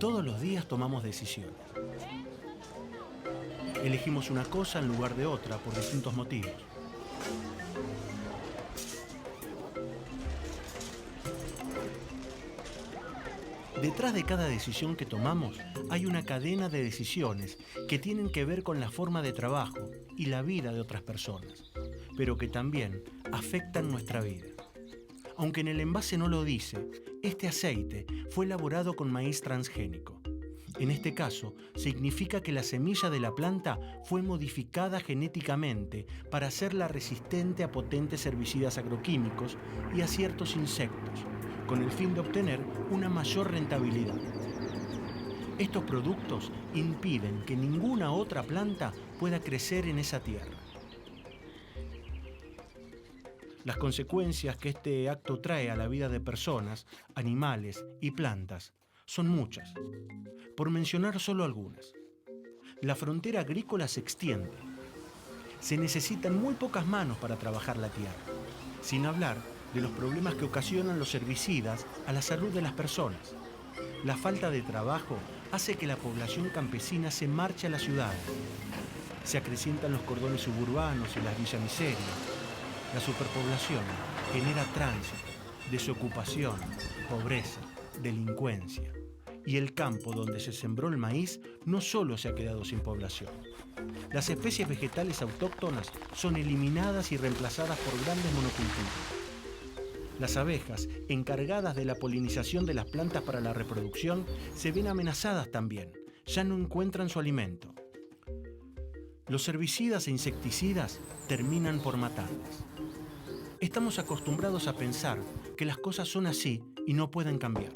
Todos los días tomamos decisiones. Elegimos una cosa en lugar de otra por distintos motivos. Detrás de cada decisión que tomamos hay una cadena de decisiones que tienen que ver con la forma de trabajo y la vida de otras personas, pero que también afectan nuestra vida. Aunque en el envase no lo dice, este aceite fue elaborado con maíz transgénico. En este caso, significa que la semilla de la planta fue modificada genéticamente para hacerla resistente a potentes herbicidas agroquímicos y a ciertos insectos, con el fin de obtener una mayor rentabilidad. Estos productos impiden que ninguna otra planta pueda crecer en esa tierra. Las consecuencias que este acto trae a la vida de personas, animales y plantas son muchas. Por mencionar solo algunas. La frontera agrícola se extiende. Se necesitan muy pocas manos para trabajar la tierra, sin hablar de los problemas que ocasionan los herbicidas a la salud de las personas. La falta de trabajo hace que la población campesina se marche a las ciudades. Se acrecientan los cordones suburbanos y las villamiserias. La superpoblación genera tránsito, desocupación, pobreza, delincuencia. Y el campo donde se sembró el maíz no solo se ha quedado sin población. Las especies vegetales autóctonas son eliminadas y reemplazadas por grandes monocultivos. Las abejas, encargadas de la polinización de las plantas para la reproducción, se ven amenazadas también. Ya no encuentran su alimento. Los herbicidas e insecticidas terminan por matarlas. Estamos acostumbrados a pensar que las cosas son así y no pueden cambiar,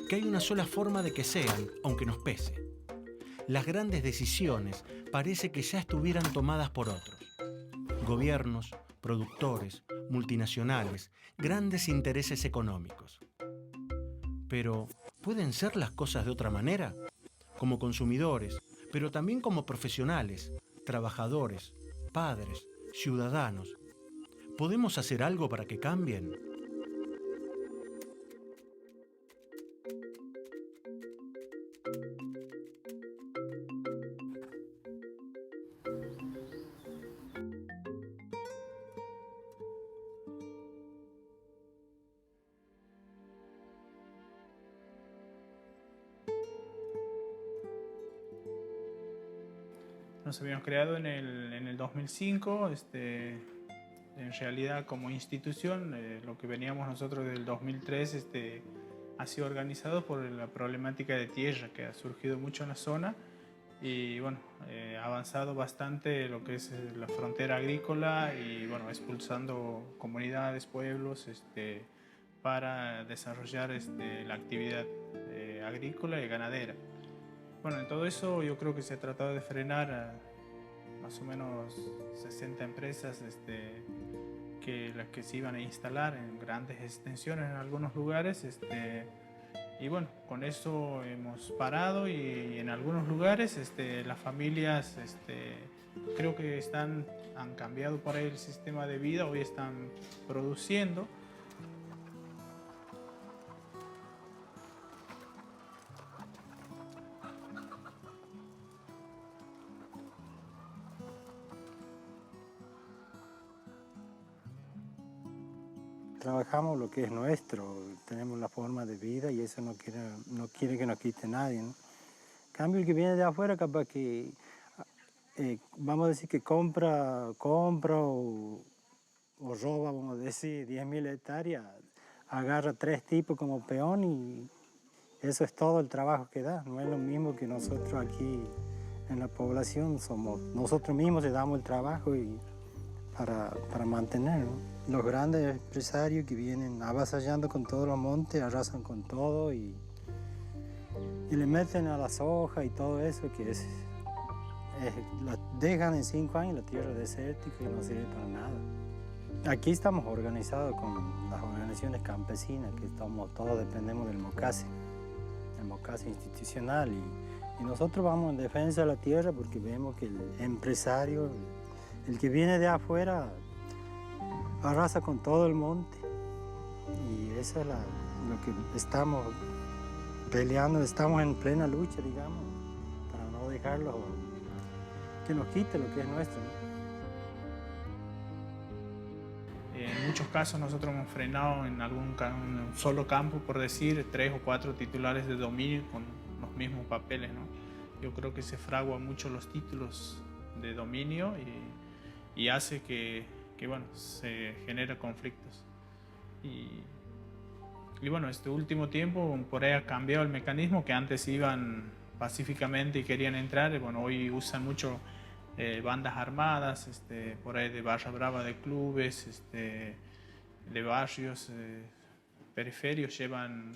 que hay una sola forma de que sean, aunque nos pese. Las grandes decisiones parece que ya estuvieran tomadas por otros. Gobiernos, productores, multinacionales, grandes intereses económicos. Pero, ¿pueden ser las cosas de otra manera? Como consumidores, pero también como profesionales, trabajadores, padres, ciudadanos. ¿Podemos hacer algo para que cambien? Nos habíamos creado en el 2005, en realidad como institución, lo que veníamos nosotros del 2003 ha sido organizado por la problemática de tierra que ha surgido mucho en la zona y bueno, ha avanzado bastante lo que es la frontera agrícola y bueno, expulsando comunidades, pueblos para desarrollar la actividad agrícola y ganadera. Bueno, en todo eso yo creo que se ha tratado de frenar a más o menos 60 empresas las que se iban a instalar en grandes extensiones en algunos lugares. Y bueno, con eso hemos parado y en algunos lugares las familias creo que han cambiado por ahí el sistema de vida, hoy están produciendo. Trabajamos lo que es nuestro, tenemos la forma de vida y eso no quiere que nos quite nadie, ¿no? En cambio, el que viene de afuera capaz que, vamos a decir que compra o roba, vamos a decir, 10.000 hectáreas, agarra 3 tipos como peón y eso es todo el trabajo que da. No es lo mismo que nosotros aquí en la población, nosotros mismos le damos el trabajo y para mantenerlo. Los grandes empresarios que vienen avasallando con todos los montes, arrasan con todo y le meten a la soja y todo eso, que la dejan en 5 años la tierra desértica y no sirve para nada. Aquí estamos organizados con las organizaciones campesinas, que todos dependemos del MOCASE, el MOCASE institucional, y nosotros vamos en defensa de la tierra porque vemos que el empresario, el que viene de afuera, arrasa con todo el monte y eso es lo que estamos peleando, estamos en plena lucha, digamos, para no dejarlo que nos quite lo que es nuestro, ¿no? En muchos casos nosotros hemos frenado en un solo campo, por decir, 3 o 4 titulares de dominio con los mismos papeles, ¿no? Yo creo que se fragua mucho los títulos de dominio y hace que bueno, se generen conflictos. Y bueno, este último tiempo por ahí ha cambiado el mecanismo, que antes iban pacíficamente y querían entrar, y bueno, hoy usan mucho bandas armadas, por ahí de barra brava de clubes, de barrios periféricos, llevan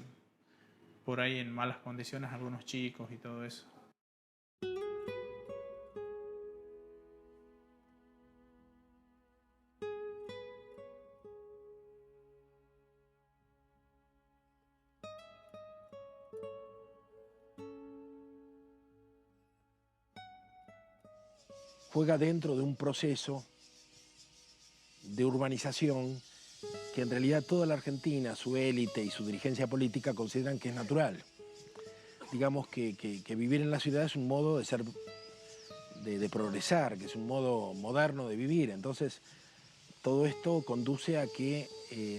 por ahí en malas condiciones a algunos chicos y todo eso. Juega dentro de un proceso de urbanización que en realidad toda la Argentina, su élite y su dirigencia política consideran que es natural. Digamos que vivir en la ciudad es un modo de ser, de progresar, que es un modo moderno de vivir. Entonces, todo esto conduce a que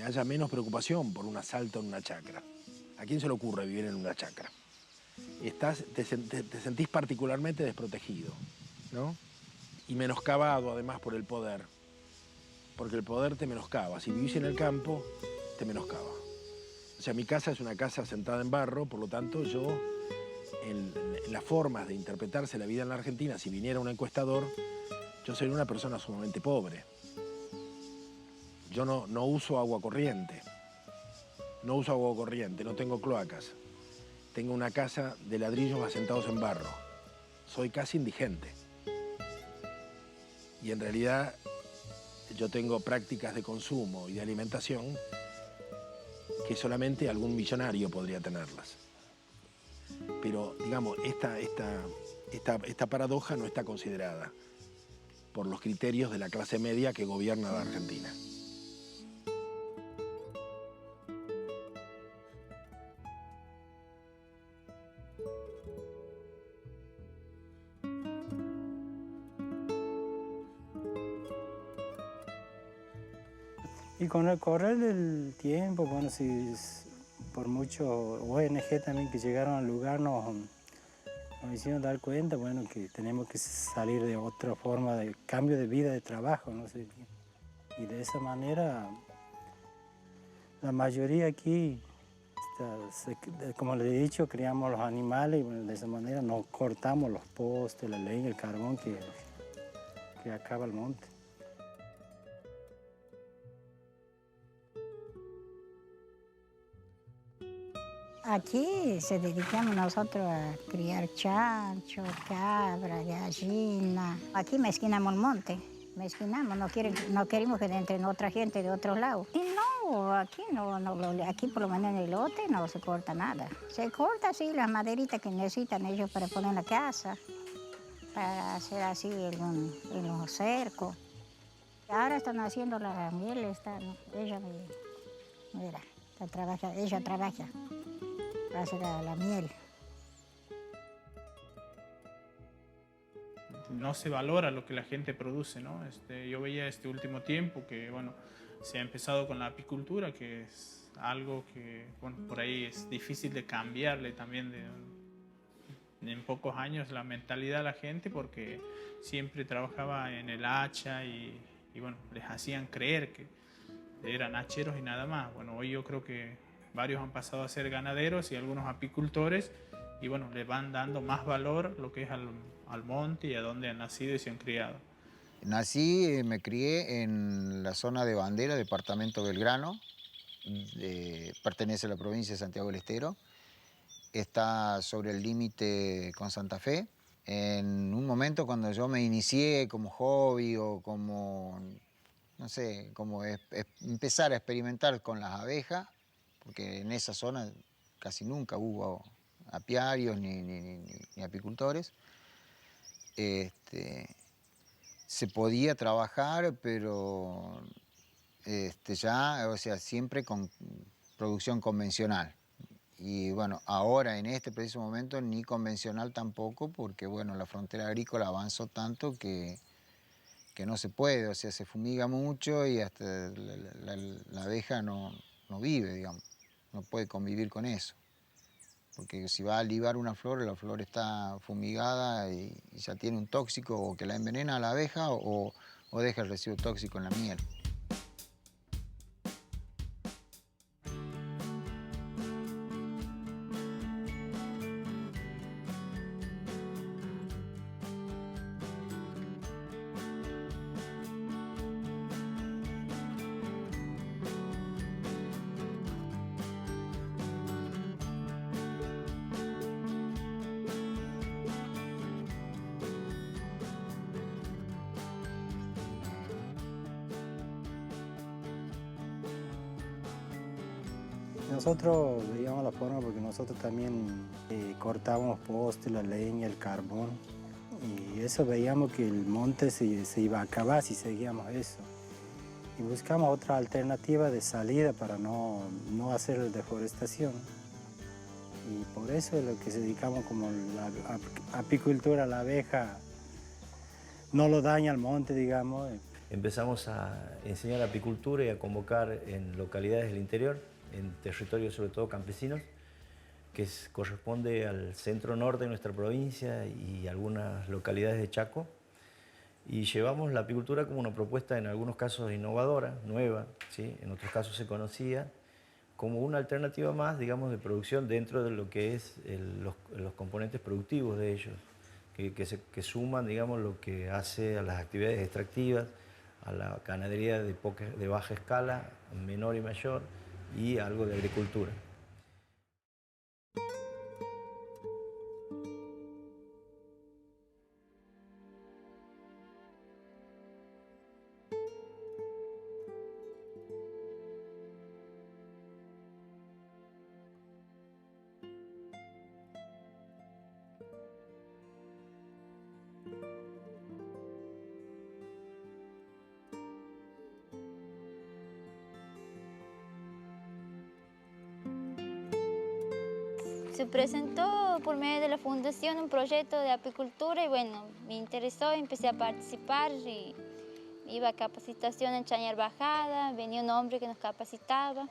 haya menos preocupación por un asalto en una chacra. ¿A quién se le ocurre vivir en una chacra? Te sentís particularmente desprotegido, ¿no? Y menoscabado además por el poder, porque el poder te menoscaba. Si vivís en el campo, te menoscaba. O sea, mi casa es una casa sentada en barro, por lo tanto yo, en las formas de interpretarse la vida en la Argentina, si viniera un encuestador, yo sería una persona sumamente pobre. Yo no uso agua corriente, no tengo cloacas, tengo una casa de ladrillos asentados en barro, soy casi indigente. Y en realidad yo tengo prácticas de consumo y de alimentación que solamente algún millonario podría tenerlas. Pero, digamos, esta paradoja no está considerada por los criterios de la clase media que gobierna la Argentina. Y con el correr del tiempo, bueno, por muchos ONG también que llegaron al lugar nos hicieron dar cuenta, bueno, que tenemos que salir de otra forma de cambio de vida, de trabajo, no sé. Y de esa manera, la mayoría aquí, como les he dicho, criamos los animales y bueno, de esa manera no cortamos los postes, la leña, el carbón que acaba el monte. Aquí se dedicamos nosotros a criar chancho, cabra, gallina. Aquí mezquinamos el monte, mezquinamos, no queremos que entren otra gente de otros lados. Y no, aquí por lo menos en el lote no se corta nada. Se corta así las maderitas que necesitan ellos para poner en la casa, para hacer así en los cercos. Ahora están haciendo la miel, mira, ella trabaja. Hacer la miel. No se valora lo que la gente produce, ¿no? Yo veía este último tiempo que, bueno, se ha empezado con la apicultura, que es algo que, bueno, por ahí es difícil de cambiarle también en pocos años la mentalidad a la gente, porque siempre trabajaba en el hacha y bueno, les hacían creer que eran hacheros y nada más. Bueno, hoy yo creo que varios han pasado a ser ganaderos y algunos apicultores, y bueno, le van dando más valor lo que es al monte y a donde han nacido y se han criado. Nací, me crié en la zona de Bandera, departamento Belgrano, pertenece a la provincia de Santiago del Estero, está sobre el límite con Santa Fe. En un momento cuando yo me inicié como hobby o como, no sé, como empezar a experimentar con las abejas, porque en esa zona casi nunca hubo apiarios ni apicultores. Se podía trabajar, pero ya, o sea, siempre con producción convencional. Y bueno, ahora en este preciso momento ni convencional tampoco, porque bueno, la frontera agrícola avanzó tanto que no se puede, o sea, se fumiga mucho y hasta la abeja no vive, digamos, no puede convivir con eso. Porque si va a libar una flor, la flor está fumigada y ya tiene un tóxico o que la envenena a la abeja o deja el residuo tóxico en la miel. Nosotros veíamos la forma porque nosotros también cortábamos postes, la leña, el carbón. Y eso veíamos que el monte se iba a acabar si seguíamos eso. Y buscamos otra alternativa de salida para no hacer la deforestación. Y por eso es lo que se dedicamos como la apicultura, la abeja no lo daña al monte, digamos. Empezamos a enseñar apicultura y a convocar en localidades del interior, en territorios sobre todo campesinos, que corresponde al centro norte de nuestra provincia y algunas localidades de Chaco. Y llevamos la apicultura como una propuesta en algunos casos innovadora, nueva, ¿sí? En otros casos se conocía como una alternativa más, digamos, de producción dentro de lo que es los componentes productivos de ellos, que suman, digamos, lo que hace a las actividades extractivas, a la ganadería de baja escala, menor y mayor, y algo de agricultura. Se presentó por medio de la fundación un proyecto de apicultura y bueno, me interesó, empecé a participar y iba a capacitación en Chañar Bajada, venía un hombre que nos capacitaba.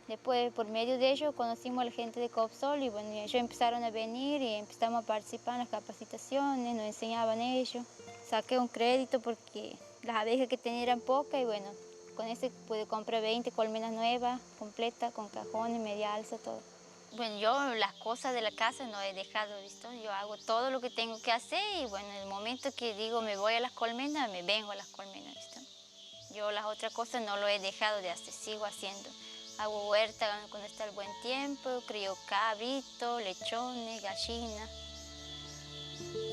Después, por medio de ello, conocimos a la gente de Copsol y bueno, ellos empezaron a venir y empezamos a participar en las capacitaciones, nos enseñaban ellos. Saqué un crédito porque las abejas que tenía eran pocas y bueno, con ese pude comprar 20 colmenas nuevas, completas, con cajones, media alza, todo. Bueno, yo las cosas de la casa no he dejado, ¿visto? Yo hago todo lo que tengo que hacer y bueno, en el momento que digo me voy a las colmenas, me vengo a las colmenas, ¿visto? Yo las otras cosas no lo he dejado de hacer, sigo haciendo. Hago huerta cuando está el buen tiempo, crío cabritos, lechones, gallinas.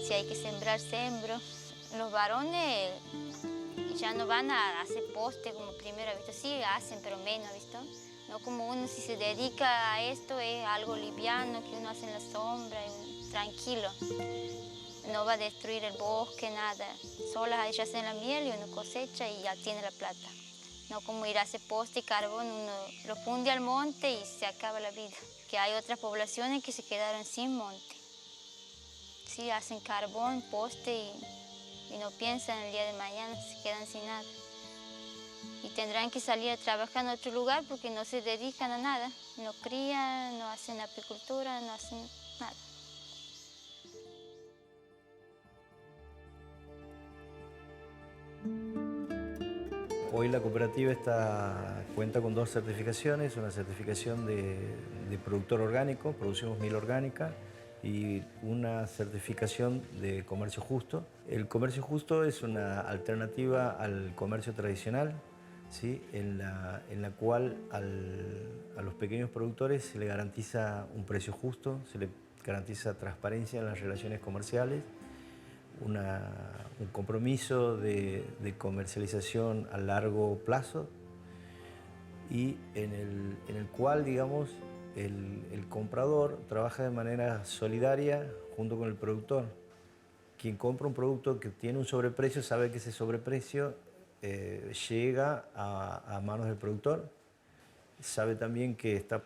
Si hay que sembrar, sembro. Los varones ya no van a hacer poste como primero, ¿visto? Sí hacen, pero menos, ¿visto? No como uno si se dedica a esto es algo liviano, que uno hace en la sombra, tranquilo. No va a destruir el bosque, nada. Solas ellas hacen la miel y uno cosecha y ya tiene la plata. No como ir a hacer poste y carbón, uno lo funde al monte y se acaba la vida. Que hay otras poblaciones que se quedaron sin monte. Sí, hacen carbón, poste y no piensan el día de mañana, se quedan sin nada. Y tendrán que salir a trabajar en otro lugar porque no se dedican a nada. No crían, no hacen apicultura, no hacen nada. Hoy la cooperativa cuenta con 2 certificaciones, una certificación de productor orgánico, producimos miel orgánica, y una certificación de comercio justo. El comercio justo es una alternativa al comercio tradicional, ¿sí? en la cual a los pequeños productores se le garantiza un precio justo, se le garantiza transparencia en las relaciones comerciales, un compromiso de comercialización a largo plazo y en el cual, digamos, el comprador trabaja de manera solidaria junto con el productor. Quien compra un producto que tiene un sobreprecio sabe que ese sobreprecio llega a manos del productor, sabe también que está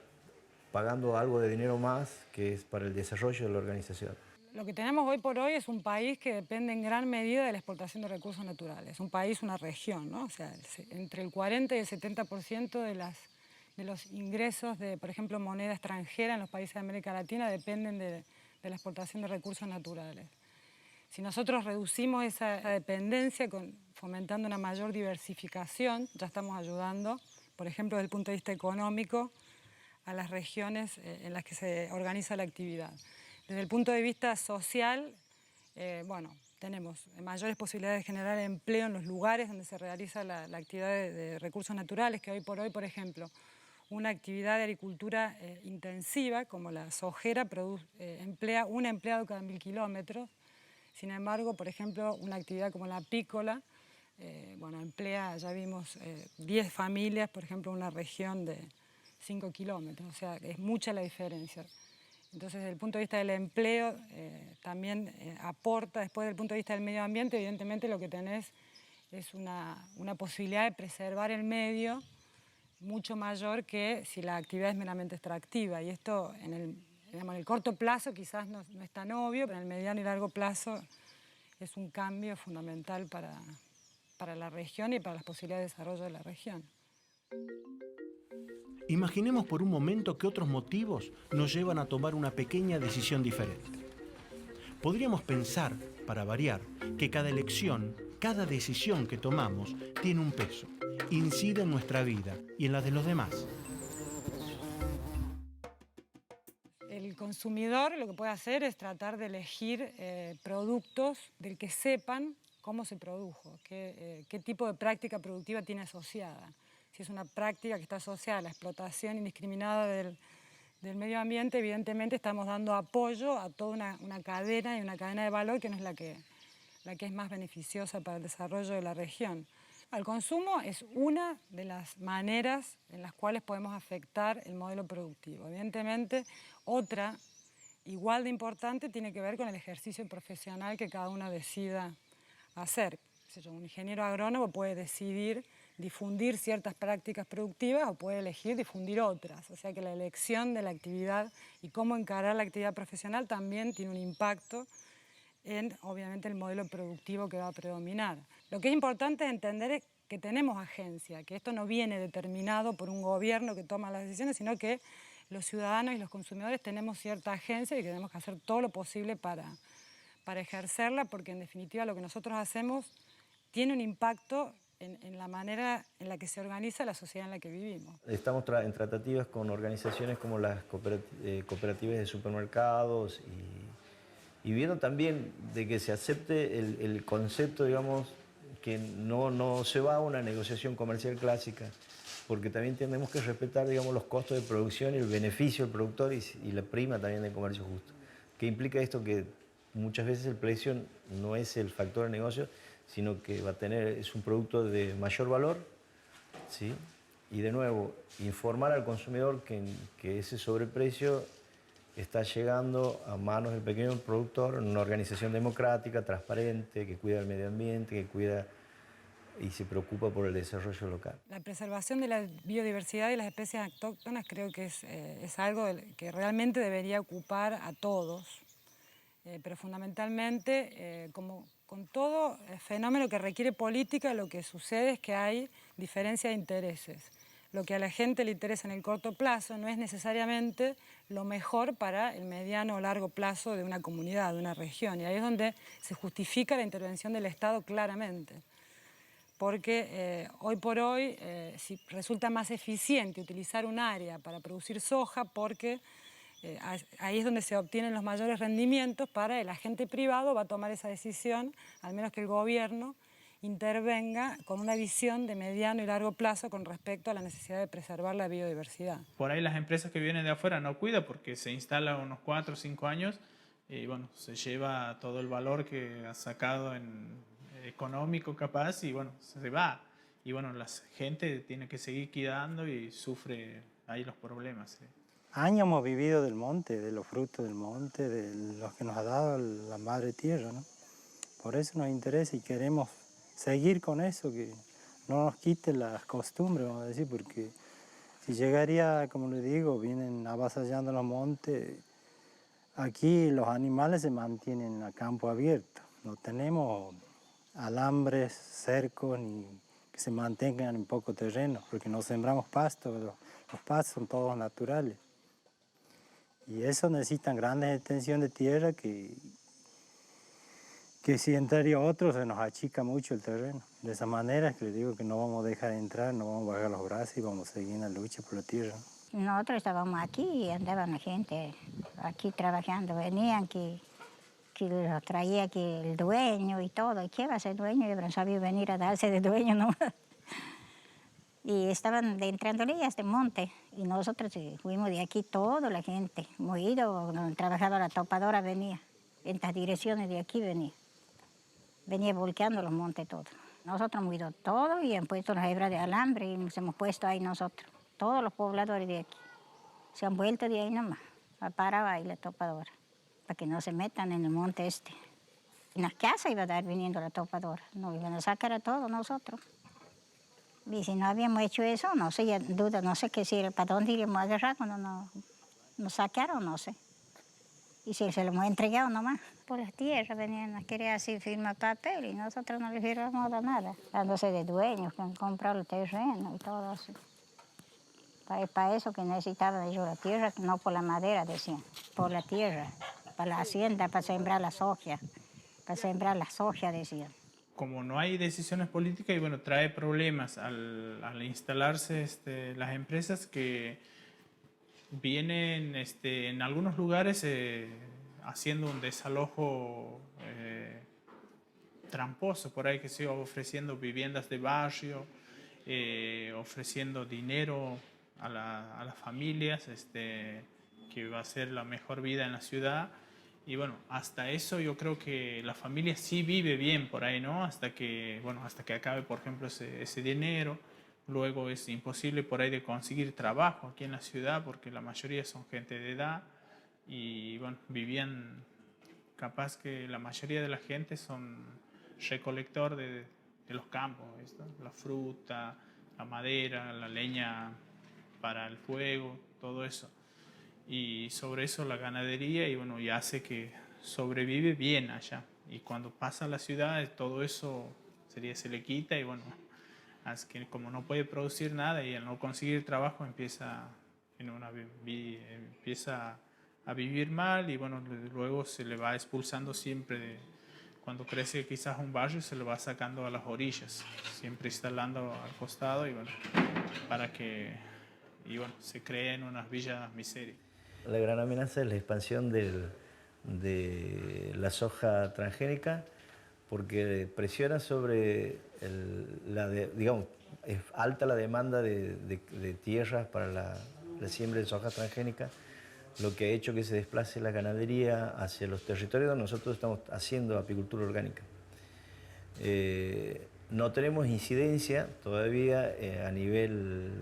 pagando algo de dinero más que es para el desarrollo de la organización. Lo que tenemos hoy por hoy es un país que depende en gran medida de la exportación de recursos naturales. Un país, una región, ¿no? O sea, entre el 40 y el 70% de los ingresos de, por ejemplo, moneda extranjera en los países de América Latina dependen de la exportación de recursos naturales. Si nosotros reducimos esa dependencia fomentando una mayor diversificación, ya estamos ayudando, por ejemplo, desde el punto de vista económico, a las regiones en las que se organiza la actividad. Desde el punto de vista social, bueno, tenemos mayores posibilidades de generar empleo en los lugares donde se realiza la actividad de recursos naturales, que hoy por hoy, por ejemplo, una actividad de agricultura intensiva, como la sojera, emplea un empleado cada 1000 kilómetros. Sin embargo, por ejemplo, una actividad como la apícola, bueno, emplea, ya vimos, 10 familias, por ejemplo, en una región de 5 kilómetros. O sea, es mucha la diferencia. Entonces, desde el punto de vista del empleo, también aporta, después del punto de vista del medio ambiente, evidentemente lo que tenés es una posibilidad de preservar el medio mucho mayor que si la actividad es meramente extractiva. Y esto, en el corto plazo quizás no es tan obvio, pero en el mediano y largo plazo es un cambio fundamental para la región y para las posibilidades de desarrollo de la región. Imaginemos por un momento que otros motivos nos llevan a tomar una pequeña decisión diferente. Podríamos pensar, para variar, que cada elección, cada decisión que tomamos tiene un peso, incide en nuestra vida y en la de los demás. El consumidor lo que puede hacer es tratar de elegir productos del que sepan cómo se produjo, qué tipo de práctica productiva tiene asociada. Si es una práctica que está asociada a la explotación indiscriminada del medio ambiente, evidentemente estamos dando apoyo a toda una cadena y una cadena de valor que no es la que es más beneficiosa para el desarrollo de la región. El consumo es una de las maneras en las cuales podemos afectar el modelo productivo. Evidentemente, otra igual de importante tiene que ver con el ejercicio profesional que cada uno decida hacer. Un ingeniero agrónomo puede decidir difundir ciertas prácticas productivas o puede elegir difundir otras. O sea que la elección de la actividad y cómo encarar la actividad profesional también tiene un impacto en, obviamente, el modelo productivo que va a predominar. Lo que es importante es entender que tenemos agencia, que esto no viene determinado por un gobierno que toma las decisiones, sino que los ciudadanos y los consumidores tenemos cierta agencia y que tenemos que hacer todo lo posible para ejercerla, porque en definitiva lo que nosotros hacemos tiene un impacto en la manera en la que se organiza la sociedad en la que vivimos. Estamos en tratativas con organizaciones como las cooperativas de supermercados y viendo también de que se acepte el concepto, digamos, que no se va a una negociación comercial clásica, porque también tenemos que respetar, digamos, los costos de producción y el beneficio del productor y la prima también del comercio justo. ¿Qué implica esto? Que muchas veces el precio no es el factor de negocio, sino que es un producto de mayor valor, ¿sí? Y de nuevo, informar al consumidor que ese sobreprecio está llegando a manos del pequeño productor en una organización democrática, transparente, que cuida el medio ambiente, que cuida y se preocupa por el desarrollo local. La preservación de la biodiversidad y las especies autóctonas creo que es algo que realmente debería ocupar a todos, pero fundamentalmente, como con todo fenómeno que requiere política, lo que sucede es que hay diferencia de intereses. Lo que a la gente le interesa en el corto plazo no es necesariamente lo mejor para el mediano o largo plazo de una comunidad, de una región. Y ahí es donde se justifica la intervención del Estado claramente. Porque hoy por hoy si resulta más eficiente utilizar un área para producir soja porque ahí es donde se obtienen los mayores rendimientos, para el agente privado va a tomar esa decisión, al menos que el gobierno intervenga con una visión de mediano y largo plazo con respecto a la necesidad de preservar la biodiversidad. Por ahí las empresas que vienen de afuera no cuidan porque se instala unos 4 o 5 años y bueno, se lleva todo el valor que ha sacado en económico capaz y bueno, se va. Y bueno, la gente tiene que seguir cuidando y sufre ahí los problemas. Años hemos vivido del monte, de los frutos del monte, de los que nos ha dado la madre tierra, ¿no? Por eso nos interesa y queremos seguir con eso, que no nos quite las costumbres, vamos a decir, porque Si llegaría, como le digo, vienen avasallando los montes. Aquí los animales se mantienen a campo abierto. No tenemos alambres, cercos, ni que se mantengan en poco terreno, porque no sembramos pasto. Los pastos son todos naturales. Y eso necesitan grandes extensiones de tierra que si entraría otro se nos achica mucho el terreno. De esa manera es que les digo que no vamos a dejar de entrar, no vamos a bajar los brazos y vamos a seguir en la lucha por la tierra. Nosotros estábamos aquí y andaban la gente aquí trabajando, venían que los traía aquí el dueño y todo. ¿Y qué va a ser dueño? Yo no sabía venir a darse de dueño nomás. Y estaban entrándole a este monte y nosotros fuimos de aquí, toda la gente, hemos ido, trabajaba la topadora, venía, en estas direcciones de aquí venía volteando los montes todos. Nosotros hemos ido todos y han puesto las hebras de alambre y nos hemos puesto ahí nosotros, todos los pobladores de aquí. Se han vuelto de ahí nomás, paraba ahí la topadora, para que no se metan en el monte este. En las casas iba a estar viniendo la topadora, nos iban a sacar a todos nosotros. Y si no habíamos hecho eso, no sé, duda, no sé qué si, para dónde iríamos a agarrar cuando nos sacaron, no sé. Y si se lo hemos entregado nomás. Por las tierras venían a querer así firmar papel y nosotros no les firmamos nada. Dándose de dueños que han comprado el terreno y todo eso. Para eso que necesitaban ellos la tierra, no por la madera, decían, por la tierra, para la hacienda, para sembrar la soja, decían. Como no hay decisiones políticas, y bueno, trae problemas al instalarse las empresas que vienen en algunos lugares haciendo un desalojo tramposo, por ahí que se ofreciendo viviendas de barrio, ofreciendo dinero a las familias, que va a ser la mejor vida en la ciudad. Y bueno, hasta eso yo creo que la familia sí vive bien por ahí, ¿no? Hasta que acabe, por ejemplo, ese dinero. Luego es imposible por ahí de conseguir trabajo aquí en la ciudad porque la mayoría son gente de edad y bueno, vivían, capaz que la mayoría de la gente son recolector de los campos, ¿visto? La fruta, la madera, la leña para el fuego, todo eso. Y sobre eso la ganadería y bueno, y hace que sobrevive bien allá. Y cuando pasa a la ciudad todo eso se le quita y bueno, es que como no puede producir nada y al no conseguir trabajo empieza a vivir mal y bueno, luego se le va expulsando siempre. Cuando crece quizás un barrio se lo va sacando a las orillas, siempre instalando al costado y bueno, para que se creen unas villas miserias. La gran amenaza es la expansión de la soja transgénica porque presiona sobre, digamos, es alta la demanda de tierras para la siembra de soja transgénica, lo que ha hecho que se desplace la ganadería hacia los territorios donde nosotros estamos haciendo apicultura orgánica. No tenemos incidencia todavía a nivel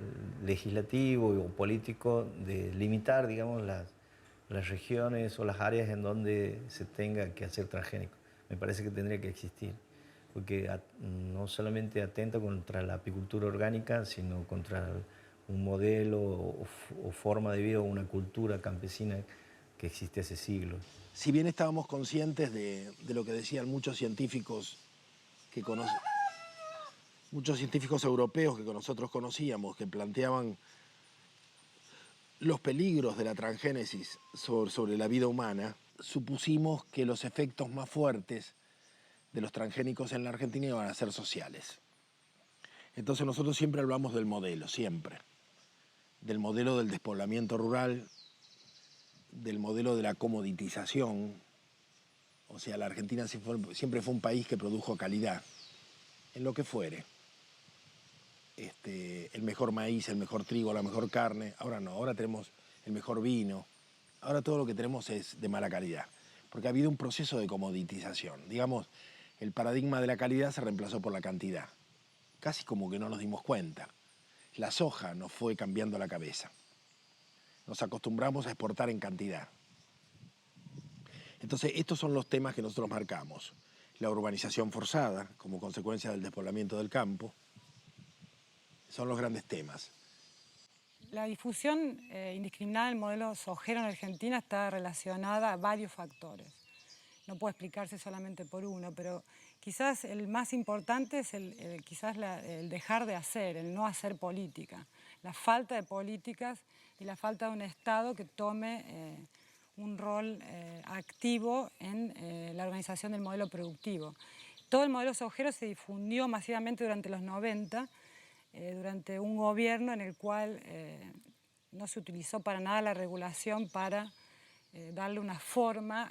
legislativo o político de limitar, digamos, las regiones o las áreas en donde se tenga que hacer transgénico. Me parece que tendría que existir, porque no solamente atenta contra la apicultura orgánica, sino contra un modelo o forma de vida o una cultura campesina que existe hace siglos. Si bien estábamos conscientes de lo que decían muchos científicos europeos que nosotros conocíamos, que planteaban los peligros de la transgénesis sobre la vida humana, supusimos que los efectos más fuertes de los transgénicos en la Argentina iban a ser sociales. Entonces nosotros siempre hablamos del modelo, siempre. Del modelo del despoblamiento rural, del modelo de la comoditización. O sea, la Argentina siempre fue un país que produjo calidad, en lo que fuere. El mejor maíz, el mejor trigo, la mejor carne. Ahora no, ahora tenemos el mejor vino. Ahora todo lo que tenemos es de mala calidad, porque ha habido un proceso de comoditización. Digamos, el paradigma de la calidad se reemplazó por la cantidad. Casi como que no nos dimos cuenta. La soja nos fue cambiando la cabeza. Nos acostumbramos a exportar en cantidad. Entonces, estos son los temas que nosotros marcamos. La urbanización forzada, como consecuencia del despoblamiento del campo, son los grandes temas. La difusión indiscriminada del modelo sojero en Argentina está relacionada a varios factores. No puede explicarse solamente por uno, pero quizás el más importante es el dejar de hacer, el no hacer política. La falta de políticas y la falta de un Estado que tome un rol activo en la organización del modelo productivo. Todo el modelo sojero se difundió masivamente durante los 90, durante un gobierno en el cual no se utilizó para nada la regulación para darle una forma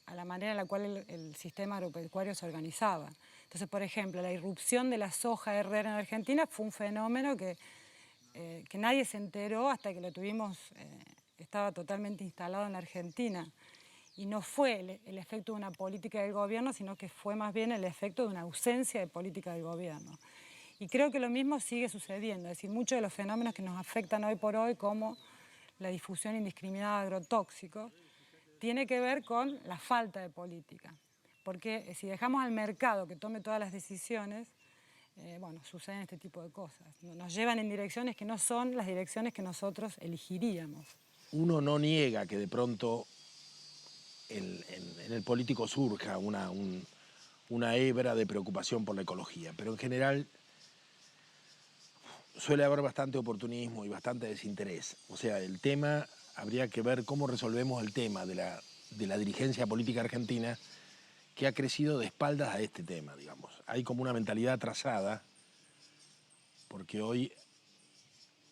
a la manera en la cual el sistema agropecuario se organizaba. Entonces, por ejemplo, la irrupción de la soja herrera en Argentina fue un fenómeno que nadie se enteró hasta que lo tuvimos, estaba totalmente instalado en la Argentina. Y no fue el efecto de una política del gobierno, sino que fue más bien el efecto de una ausencia de política del gobierno. Y creo que lo mismo sigue sucediendo, es decir, muchos de los fenómenos que nos afectan hoy por hoy, como la difusión indiscriminada de agrotóxicos, tiene que ver con la falta de política. Porque si dejamos al mercado que tome todas las decisiones, bueno, suceden este tipo de cosas. Nos llevan en direcciones que no son las direcciones que nosotros elegiríamos. Uno no niega que de pronto en el político surja una hebra de preocupación por la ecología, pero en general suele haber bastante oportunismo y bastante desinterés. O sea, el tema, habría que ver cómo resolvemos el tema de la dirigencia política argentina, que ha crecido de espaldas a este tema, digamos. Hay como una mentalidad atrasada, porque hoy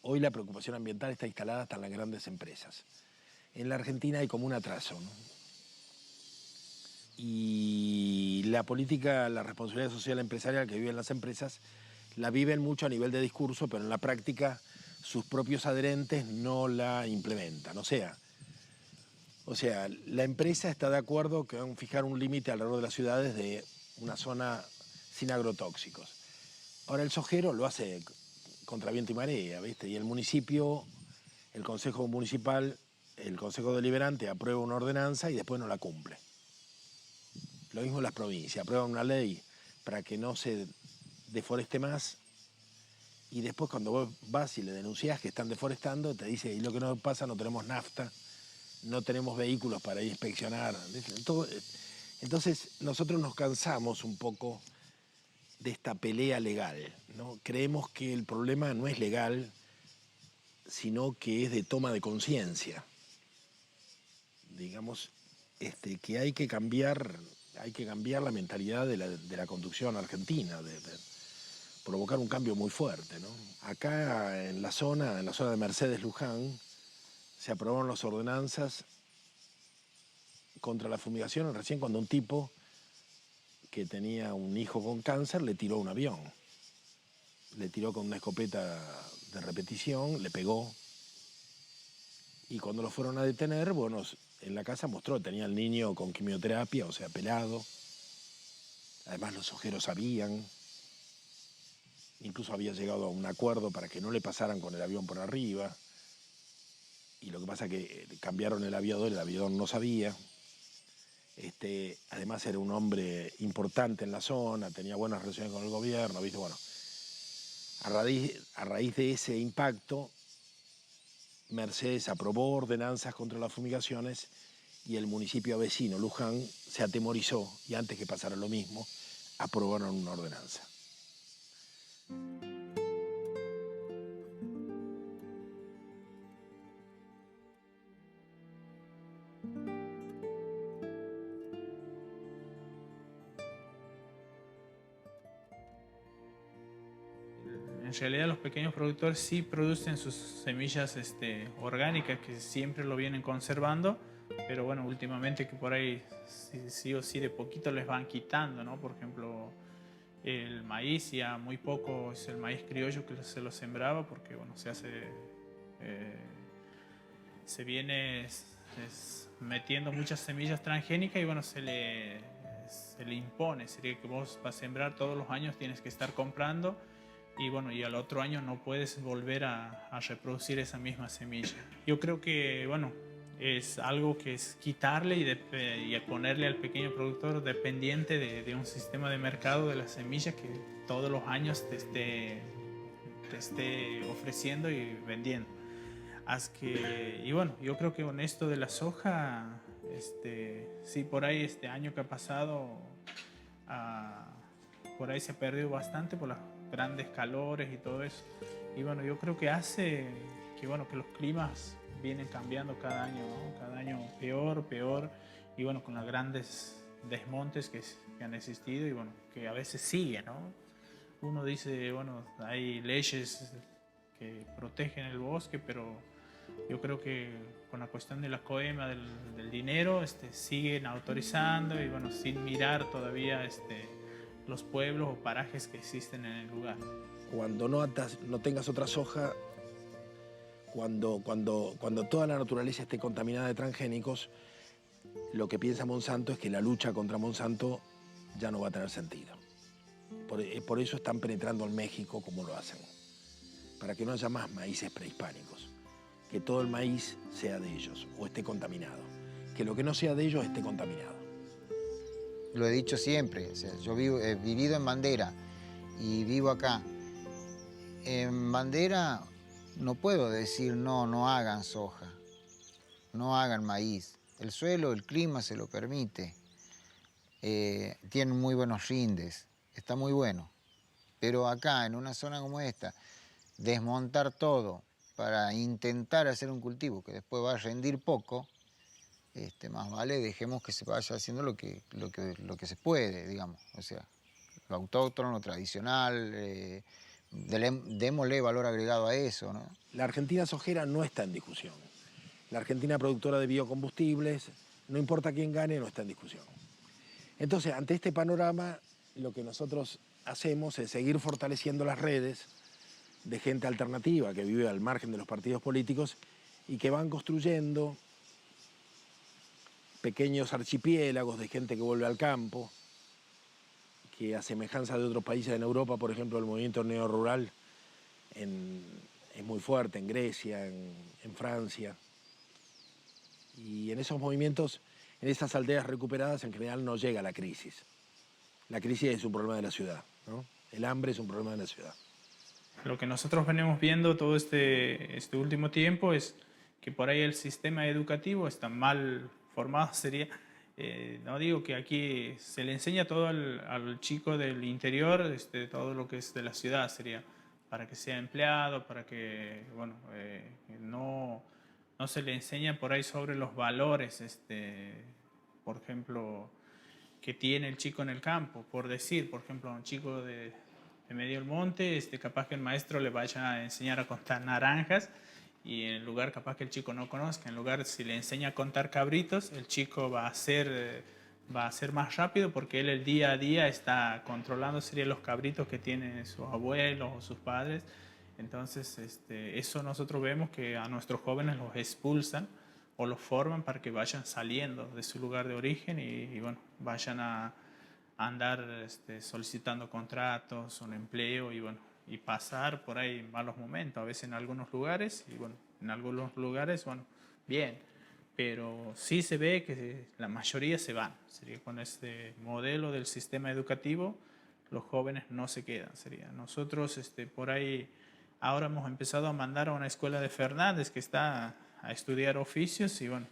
la preocupación ambiental está instalada hasta en las grandes empresas. En la Argentina hay como un atraso, ¿no? Y la política, la responsabilidad social empresarial que viven las empresas, la viven mucho a nivel de discurso, pero en la práctica sus propios adherentes no la implementan. O sea, la empresa está de acuerdo que van a fijar un límite alrededor de las ciudades de una zona sin agrotóxicos. Ahora el sojero lo hace contra viento y marea, ¿viste? Y el municipio, el Consejo Municipal, el Consejo Deliberante aprueba una ordenanza y después no la cumple. Lo mismo en las provincias, aprueban una ley para que no se deforeste más, y después cuando vos vas y le denunciás que están deforestando, te dice, y lo que nos pasa, no tenemos nafta, no tenemos vehículos para ir a inspeccionar. Entonces nosotros nos cansamos un poco de esta pelea legal, ¿no? Creemos que el problema no es legal, sino que es de toma de conciencia. Digamos, que hay que cambiar la mentalidad de la conducción argentina, de provocar un cambio muy fuerte, ¿no? Acá en la zona de Mercedes Luján, se aprobaron las ordenanzas contra la fumigación recién cuando un tipo que tenía un hijo con cáncer le tiró un avión. Le tiró con una escopeta de repetición, le pegó. Y cuando lo fueron a detener, bueno, en la casa mostró, tenía al niño con quimioterapia, o sea, pelado. Además los sojeros sabían. Incluso había llegado a un acuerdo para que no le pasaran con el avión por arriba. Y lo que pasa es que cambiaron el aviador no sabía. Además era un hombre importante en la zona, tenía buenas relaciones con el gobierno, ¿viste? Bueno, a raíz de ese impacto, Mercedes aprobó ordenanzas contra las fumigaciones y el municipio vecino, Luján, se atemorizó y antes que pasara lo mismo, aprobaron una ordenanza. En realidad los pequeños productores sí producen sus semillas orgánicas, que siempre lo vienen conservando, pero bueno, últimamente que por ahí sí o sí de poquito les van quitando, ¿no? Por ejemplo, el maíz, ya muy poco es el maíz criollo que se lo sembraba, porque bueno, se viene metiendo muchas semillas transgénicas y bueno, se le impone, sería que vos para sembrar todos los años tienes que estar comprando. Y bueno, y al otro año no puedes volver a reproducir esa misma semilla. Yo creo que, bueno, es algo que es quitarle y ponerle al pequeño productor dependiente de un sistema de mercado de la semilla que todos los años te esté ofreciendo y vendiendo. Así que, y bueno, yo creo que con esto de la soja, sí, por ahí este año que ha pasado, por ahí se ha perdido bastante por los grandes calores y todo eso. Y bueno, yo creo que hace que, bueno, que los climas vienen cambiando cada año, ¿no? Cada año peor, y bueno, con los grandes desmontes que han existido y bueno, que a veces siguen, ¿no? Uno dice, bueno, hay leyes que protegen el bosque, pero yo creo que con la cuestión de la coima del dinero, siguen autorizando y bueno, sin mirar todavía los pueblos o parajes que existen en el lugar. Cuando no tengas otra soja, cuando toda la naturaleza esté contaminada de transgénicos, lo que piensa Monsanto es que la lucha contra Monsanto ya no va a tener sentido. Por eso están penetrando en México como lo hacen, para que no haya más maíces prehispánicos, que todo el maíz sea de ellos o esté contaminado, que lo que no sea de ellos esté contaminado. Lo he dicho siempre, o sea, yo he vivido en Bandera y vivo acá. En Bandera no puedo decir no hagan soja, no hagan maíz. El suelo, el clima se lo permite. Tienen muy buenos rindes, está muy bueno. Pero acá, en una zona como esta, desmontar todo para intentar hacer un cultivo que después va a rendir poco, más vale dejemos que se vaya haciendo lo que se puede, digamos. O sea, lo autóctono, lo tradicional, démosle valor agregado a eso, ¿no? La Argentina sojera no está en discusión. La Argentina productora de biocombustibles, no importa quién gane, no está en discusión. Entonces, ante este panorama, lo que nosotros hacemos es seguir fortaleciendo las redes de gente alternativa que vive al margen de los partidos políticos y que van construyendo pequeños archipiélagos de gente que vuelve al campo, que a semejanza de otros países en Europa, por ejemplo, el movimiento neorrural es muy fuerte en Grecia, en Francia. Y en esos movimientos, en esas aldeas recuperadas, en general no llega la crisis. La crisis es un problema de la ciudad, ¿no? El hambre es un problema de la ciudad. Lo que nosotros venimos viendo todo este último tiempo es que por ahí el sistema educativo está mal formado, sería. No digo que aquí se le enseña todo al chico del interior, todo lo que es de la ciudad, sería para que sea empleado, para que, bueno, no se le enseña por ahí sobre los valores, por ejemplo, que tiene el chico en el campo. Por decir, por ejemplo, a un chico de medio del monte, capaz que el maestro le vaya a enseñar a contar naranjas y en lugar capaz que el chico no conozca, en lugar si le enseña a contar cabritos, el chico va a ser más rápido porque él el día a día está controlando los cabritos que tienen sus abuelos o sus padres. Entonces, eso nosotros vemos que a nuestros jóvenes los expulsan o los forman para que vayan saliendo de su lugar de origen y bueno, vayan a andar solicitando contratos, un empleo y bueno, y pasar por ahí malos momentos, a veces en algunos lugares, y bueno, en algunos lugares, bueno, bien, pero sí se ve que la mayoría se van. Sería con este modelo del sistema educativo, los jóvenes no se quedan, sería. Nosotros por ahí ahora hemos empezado a mandar a una escuela de Fernández que está a estudiar oficios y bueno,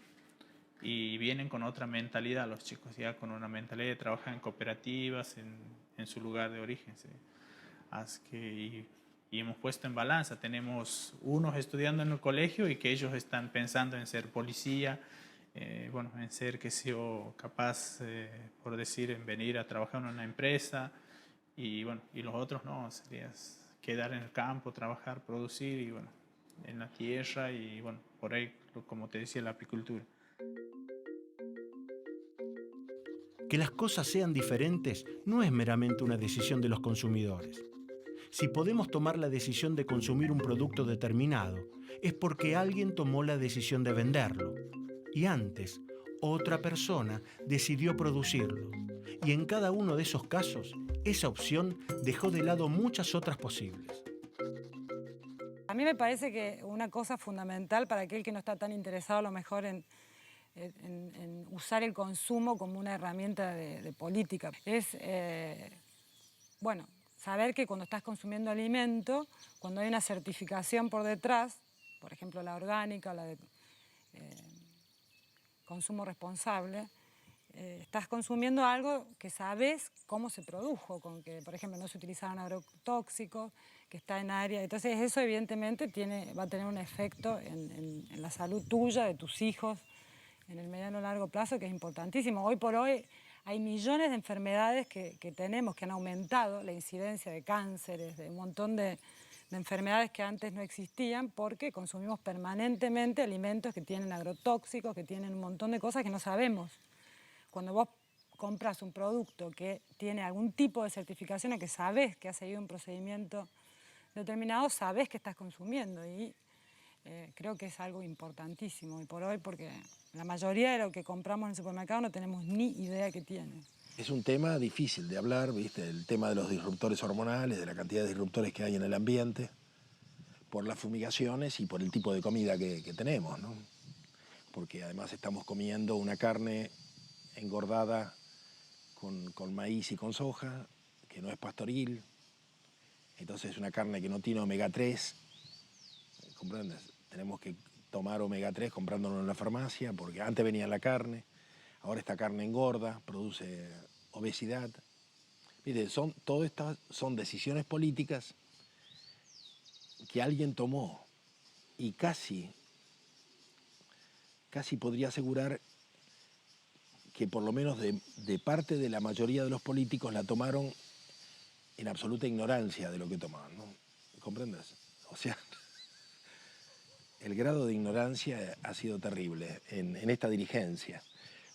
y vienen con otra mentalidad los chicos, ya con una mentalidad de trabajar en cooperativas, en su lugar de origen. ¿Sí? Así que, y hemos puesto en balanza, tenemos unos estudiando en el colegio y que ellos están pensando en ser policía, bueno, en ser, que sea capaz, por decir, en venir a trabajar en una empresa, y bueno, y los otros no, sería quedar en el campo, trabajar, producir, y bueno, en la tierra, y bueno, por ahí, como te decía, la apicultura. Que las cosas sean diferentes no es meramente una decisión de los consumidores. Si podemos tomar la decisión de consumir un producto determinado, es porque alguien tomó la decisión de venderlo. Y antes, otra persona decidió producirlo. Y en cada uno de esos casos, esa opción dejó de lado muchas otras posibles. A mí me parece que una cosa fundamental para aquel que no está tan interesado a lo mejor en usar el consumo como una herramienta de política es, bueno, saber que cuando estás consumiendo alimento, cuando hay una certificación por detrás, por ejemplo la orgánica o la de consumo responsable, estás consumiendo algo que sabes cómo se produjo, con que, por ejemplo, no se utilizaron agrotóxicos, que está en área. Entonces eso evidentemente va a tener un efecto en la salud tuya, de tus hijos, en el mediano o largo plazo, que es importantísimo. Hoy por hoy hay millones de enfermedades que tenemos, que han aumentado la incidencia de cánceres, de un montón de enfermedades que antes no existían, porque consumimos permanentemente alimentos que tienen agrotóxicos, que tienen un montón de cosas que no sabemos. Cuando vos compras un producto que tiene algún tipo de certificación, que sabés que ha seguido un procedimiento determinado, sabés que estás consumiendo, y creo que es algo importantísimo hoy por hoy, porque la mayoría de lo que compramos en el supermercado no tenemos ni idea que tiene. Es un tema difícil de hablar, ¿viste? El tema de los disruptores hormonales, de la cantidad de disruptores que hay en el ambiente, por las fumigaciones y por el tipo de comida que tenemos, ¿no? Porque además estamos comiendo una carne engordada con maíz y con soja, que no es pastoril. Entonces es una carne que no tiene omega 3, ¿comprendes? Tenemos que tomar omega 3 comprándolo en la farmacia, porque antes venía la carne, ahora esta carne engorda, produce obesidad. Mire, todas estas son decisiones políticas que alguien tomó, y casi podría asegurar que por lo menos de parte de la mayoría de los políticos la tomaron en absoluta ignorancia de lo que tomaban, ¿no? ¿Comprendes? O sea, el grado de ignorancia ha sido terrible en esta dirigencia.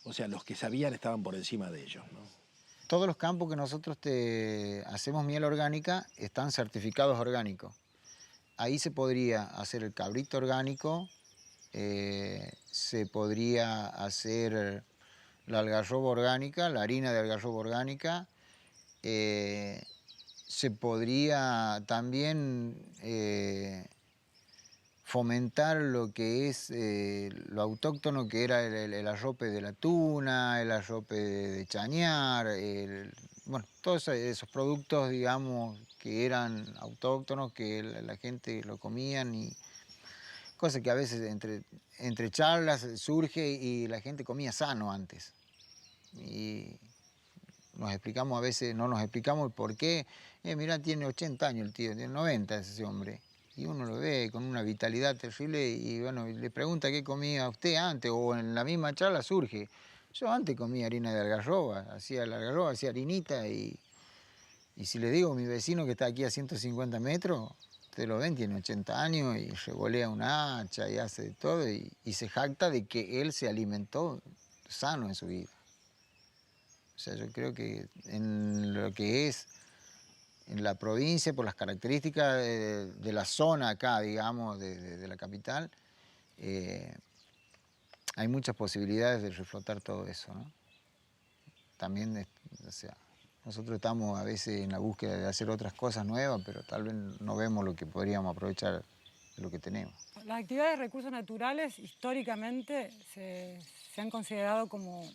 O sea, los que sabían estaban por encima de ellos, ¿no? Todos los campos que nosotros hacemos miel orgánica están certificados orgánicos. Ahí se podría hacer el cabrito orgánico, se podría hacer la algarroba orgánica, la harina de algarroba orgánica. Se podría también fomentar lo que es lo autóctono, que era el arrope de la tuna, el arrope de chañar, bueno, todos esos productos, digamos, que eran autóctonos, que la gente lo comían, y cosas que a veces entre charlas surge y la gente comía sano antes. Y nos explicamos, a veces no nos explicamos el por qué. Mirá, tiene 80 años el tío, tiene 90 ese hombre. Y uno lo ve con una vitalidad terrible y bueno, le pregunta qué comía usted antes, o en la misma charla surge. Yo antes comía harina de algarroba, hacía la algarroba, hacía harinita, y si le digo a mi vecino que está aquí a 150 metros, ustedes lo ven, tiene 80 años y revolea una hacha y hace de todo, y se jacta de que él se alimentó sano en su vida. O sea, yo creo que en lo que es en la provincia, por las características de la zona acá, digamos, de la capital, hay muchas posibilidades de reflotar todo eso, ¿no? También, o sea, nosotros estamos a veces en la búsqueda de hacer otras cosas nuevas, pero tal vez no vemos lo que podríamos aprovechar de lo que tenemos. Las actividades de recursos naturales históricamente se han considerado como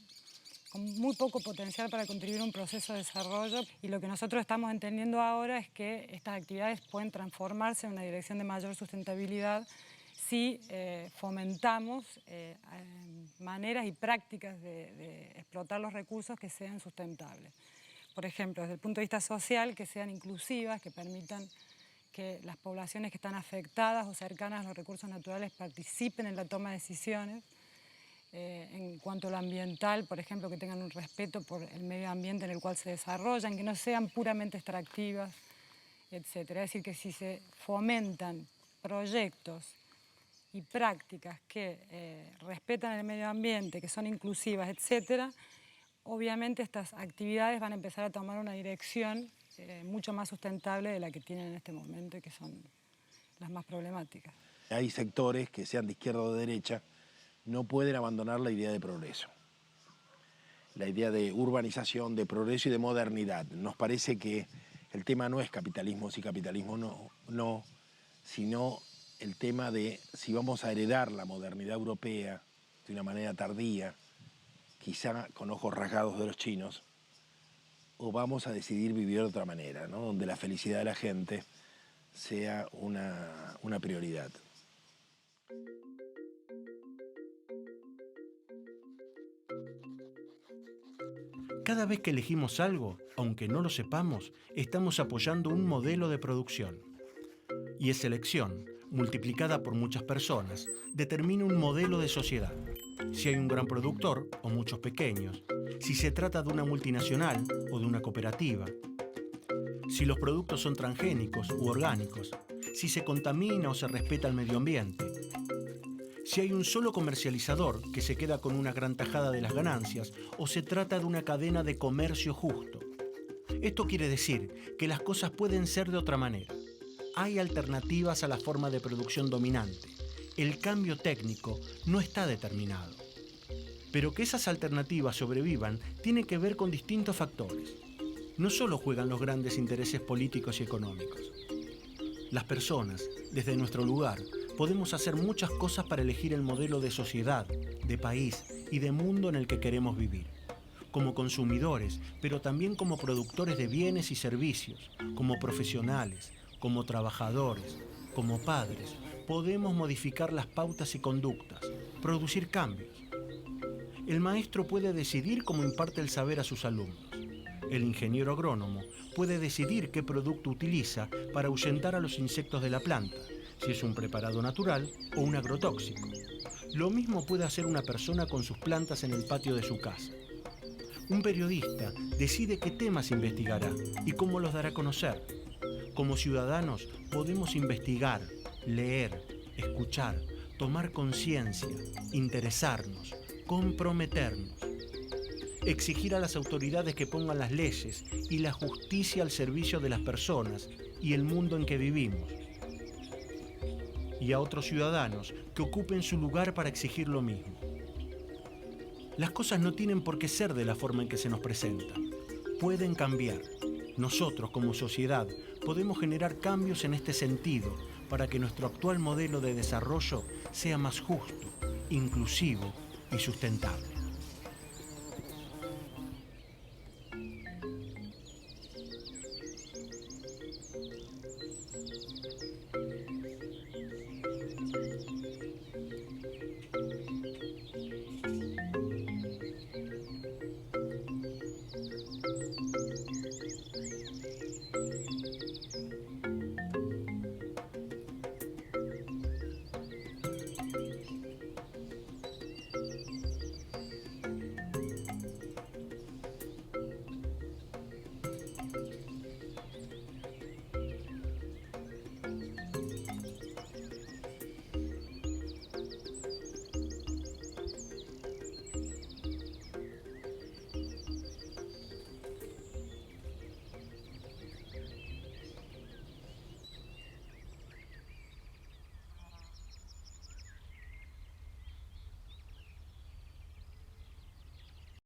con muy poco potencial para contribuir a un proceso de desarrollo, y lo que nosotros estamos entendiendo ahora es que estas actividades pueden transformarse en una dirección de mayor sustentabilidad si fomentamos maneras y prácticas de explotar los recursos que sean sustentables. Por ejemplo, desde el punto de vista social, que sean inclusivas, que permitan que las poblaciones que están afectadas o cercanas a los recursos naturales participen en la toma de decisiones. En cuanto a lo ambiental, por ejemplo, que tengan un respeto por el medio ambiente en el cual se desarrollan, que no sean puramente extractivas, etc. Es decir, que si se fomentan proyectos y prácticas que respetan el medio ambiente, que son inclusivas, etc., obviamente estas actividades van a empezar a tomar una dirección mucho más sustentable de la que tienen en este momento, y que son las más problemáticas. Hay sectores que sean de izquierda o de derecha, no pueden abandonar la idea de progreso, la idea de urbanización, de progreso y de modernidad. Nos parece que el tema no es capitalismo, si capitalismo no, sino el tema de si vamos a heredar la modernidad europea de una manera tardía, quizá con ojos rasgados de los chinos, o vamos a decidir vivir de otra manera, ¿no? Donde la felicidad de la gente sea una prioridad. Cada vez que elegimos algo, aunque no lo sepamos, estamos apoyando un modelo de producción. Y esa elección, multiplicada por muchas personas, determina un modelo de sociedad. Si hay un gran productor o muchos pequeños, si se trata de una multinacional o de una cooperativa, si los productos son transgénicos u orgánicos, si se contamina o se respeta el medio ambiente, si hay un solo comercializador que se queda con una gran tajada de las ganancias o se trata de una cadena de comercio justo. Esto quiere decir que las cosas pueden ser de otra manera. Hay alternativas a la forma de producción dominante. El cambio técnico no está determinado. Pero que esas alternativas sobrevivan tiene que ver con distintos factores. No solo juegan los grandes intereses políticos y económicos. Las personas, desde nuestro lugar, podemos hacer muchas cosas para elegir el modelo de sociedad, de país y de mundo en el que queremos vivir. Como consumidores, pero también como productores de bienes y servicios, como profesionales, como trabajadores, como padres, podemos modificar las pautas y conductas, producir cambios. El maestro puede decidir cómo imparte el saber a sus alumnos. El ingeniero agrónomo puede decidir qué producto utiliza para ahuyentar a los insectos de la planta, si es un preparado natural o un agrotóxico. Lo mismo puede hacer una persona con sus plantas en el patio de su casa. Un periodista decide qué temas investigará y cómo los dará a conocer. Como ciudadanos podemos investigar, leer, escuchar, tomar conciencia, interesarnos, comprometernos. Exigir a las autoridades que pongan las leyes y la justicia al servicio de las personas y el mundo en que vivimos. Y a otros ciudadanos que ocupen su lugar para exigir lo mismo. Las cosas no tienen por qué ser de la forma en que se nos presentan. Pueden cambiar. Nosotros, como sociedad, podemos generar cambios en este sentido para que nuestro actual modelo de desarrollo sea más justo, inclusivo y sustentable.